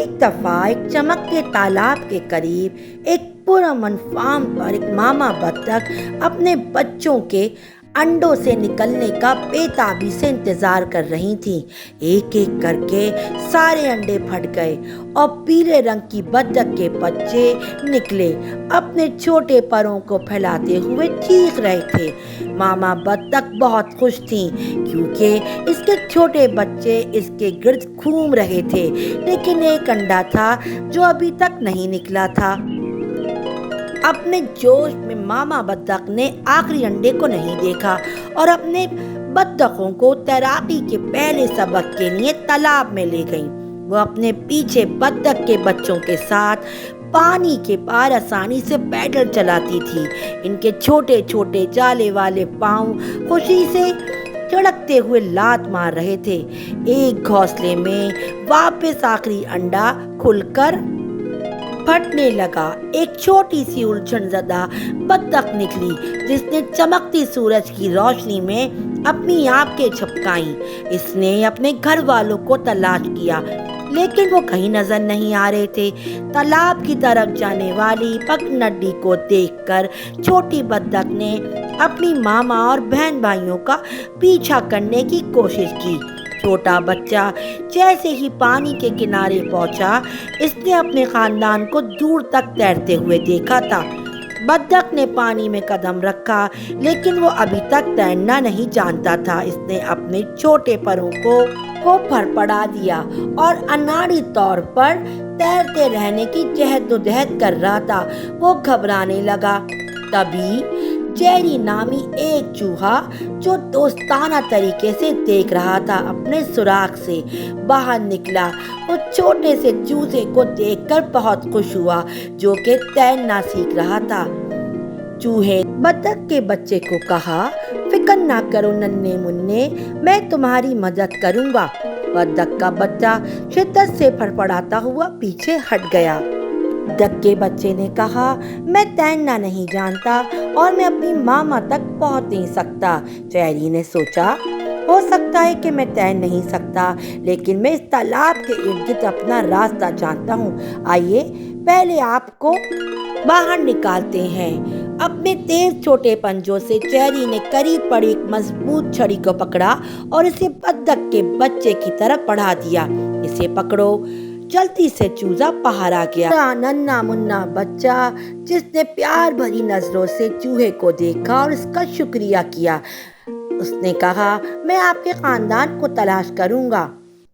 ایک دفعہ ایک چمکتے تالاب کے قریب ایک پرامن فارم پر ایک ماما بطخ اپنے بچوں کے انڈوں سے نکلنے کا بے تابی سے انتظار کر رہی تھی۔ ایک ایک کر کے سارے انڈے پھٹ گئے اور پیلے رنگ کی بطخ کے بچے نکلے، اپنے چھوٹے پروں کو پھیلاتے ہوئے چیخ رہے تھے۔ ماما بطخ بہت خوش تھی کیونکہ اس کے چھوٹے بچے اس کے گرد گھوم رہے تھے، لیکن ایک انڈا تھا جو ابھی تک نہیں نکلا تھا۔ اپنے جوش میں ماما بطخ نے آخری انڈے کو نہیں دیکھا اور اپنے بطخوں کو تیراکی کے پہلے سبق کے لیے تالاب میں لے گئی۔ وہ اپنے پیچھے بطخ کے بچوں کے ساتھ پانی کے پار آسانی سے پیڈل چلاتی تھی۔ ان کے چھوٹے چھوٹے جالے والے پاؤں خوشی سے چڑکتے ہوئے لات مار رہے تھے۔ ایک گھونسلے میں واپس آخری انڈا کھل کر پھٹنے لگا۔ ایک چھوٹی سی الجھن زدہ بطخ نکلی جس نے چمکتی سورج کی روشنی میں اپنی آنکھیں جھپکائیں۔ اس نے اپنے گھر والوں کو تلاش کیا لیکن وہ کہیں نظر نہیں آ رہے تھے۔ تالاب کی طرف جانے والی پگڈنڈی کو دیکھ کر چھوٹی بطخ نے اپنی ماما اور بہن بھائیوں کا پیچھا کرنے کی کوشش کی۔ چھوٹا بچہ جیسے ہی پانی کے کنارے پہنچا، اس نے اپنے خاندان کو دور تک تیرتے ہوئے دیکھا تھا۔ بطخ نے پانی میں قدم رکھا لیکن وہ ابھی تک تیرنا نہیں جانتا تھا۔ اس نے اپنے چھوٹے پروں کو پھڑپڑا دیا اور اناڑی طور پر تیرتے رہنے کی جہد کر رہا تھا۔ وہ گھبرانے لگا۔ تبھی جیری نامی ایک چوہا جو دوستانہ طریقے سے دیکھ رہا تھا اپنے سوراخ سے باہر نکلا۔ وہ چھوٹے سے چوزے کو دیکھ کر بہت خوش ہوا جو کہ تیرنا سیکھ رہا تھا۔ چوہے بطخ کے بچے کو کہا، فکر نہ کرو ننھے منھے، میں تمہاری مدد کروں گا۔ بطخ کا بچہ شدت سے پھڑپڑاتا ہوا پیچھے ہٹ گیا۔ بطخ کے بچے نے کہا، میں تیرنا نہیں جانتا اور میں اپنی ماما تک پہنچ نہیں سکتا۔ چیری نے سوچا، ہو سکتا ہے کہ میں تیر نہیں سکتا لیکن میں اس تالاب کے ارد گرد اپنا راستہ جانتا ہوں۔ آئیے پہلے آپ کو باہر نکالتے ہیں۔ اپنے تیز چھوٹے پنجوں سے چیری نے قریب پڑی ایک مضبوط چھڑی کو پکڑا اور اسے بطخ کے بچے کی طرف بڑھا دیا۔ اسے پکڑو۔ جلدی سے چوزا باہر آ گیا۔ ننھا منا بچہ جس نے پیار بھری نظروں سے چوہے کو دیکھا اور اس کا شکریہ کیا، اس نے کہا، میں آپ کے خاندان کو تلاش کروں گا۔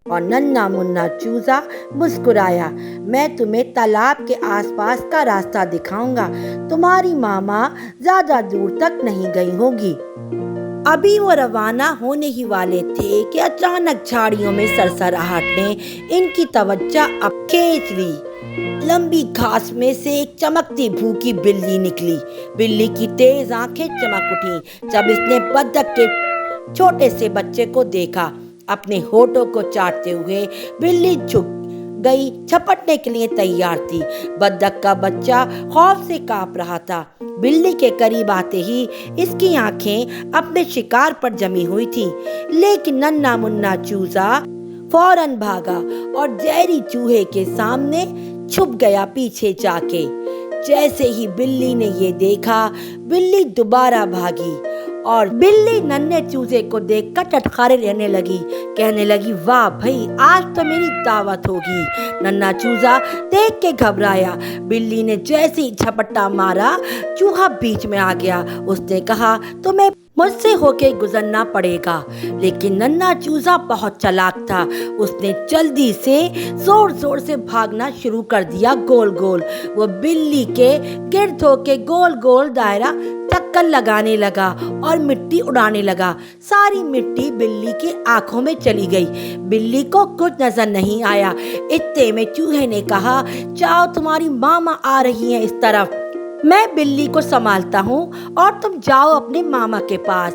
اور ننھا منا چوزا مسکرایا، میں تمہیں تالاب کے آس پاس کا راستہ دکھاؤں گا، تمہاری ماما زیادہ دور تک نہیں گئی ہوگی۔ ابھی وہ روانہ ہونے ہی والے تھے کہ اچانک جھاڑیوں میں سرسراہٹ نے ان کی توجہ کھینچ لی۔ لمبی گھاس میں سے ایک چمکتی بھوکی بلی نکلی۔ بلی کی تیز آنکھیں چمک اٹھیں جب اس نے بطخ کے چھوٹے سے بچے کو دیکھا۔ اپنے ہونٹوں کو چاٹتے ہوئے بلی جھک گئی، جھپٹنے کے لیے تیار تھی۔ بطخ کا بچہ خوف سے کانپ رہا تھا۔ بلی کے قریب آتے ہی اس کی آنکھیں اپنے شکار پر جمی ہوئی تھیں، لیکن ننھا منا چوزا فوراً بھاگا اور زہری چوہے کے سامنے چھپ گیا پیچھے جا کے۔ جیسے ہی بلی نے یہ دیکھا، بلی دوبارہ بھاگی اور بلی ننھے چوزے کو دیکھ کر ٹٹخارے لینے لگی، کہنے لگی، واہ بھئی، آج تو میری دعوت ہوگی۔ ننھا چوزا دیکھ کے گھبرایا۔ بلی نے جیسے ہی جھپٹا مارا، چوہا بیچ میں آ گیا۔ اس نے کہا، تمہیں مجھ سے ہو کے گزرنا پڑے گا۔ لیکن ننھا چوزا بہت چالاک تھا۔ اس نے جلدی سے زور زور سے بھاگنا شروع کر دیا گول گول۔ وہ بلی کے گرد ہو کے گول گول دائرہ چکر لگانے لگا اور مٹی اڑانے لگا۔ ساری مٹی بلی کی آنکھوں میں چلی گئی۔ بلی کو کچھ نظر نہیں آیا۔ اتنے میں چوہے نے کہا، جاؤ، تمہاری ماما آ رہی ہیں اس طرف، میں بلی کو سنبھالتا ہوں اور تم جاؤ اپنے ماما کے پاس۔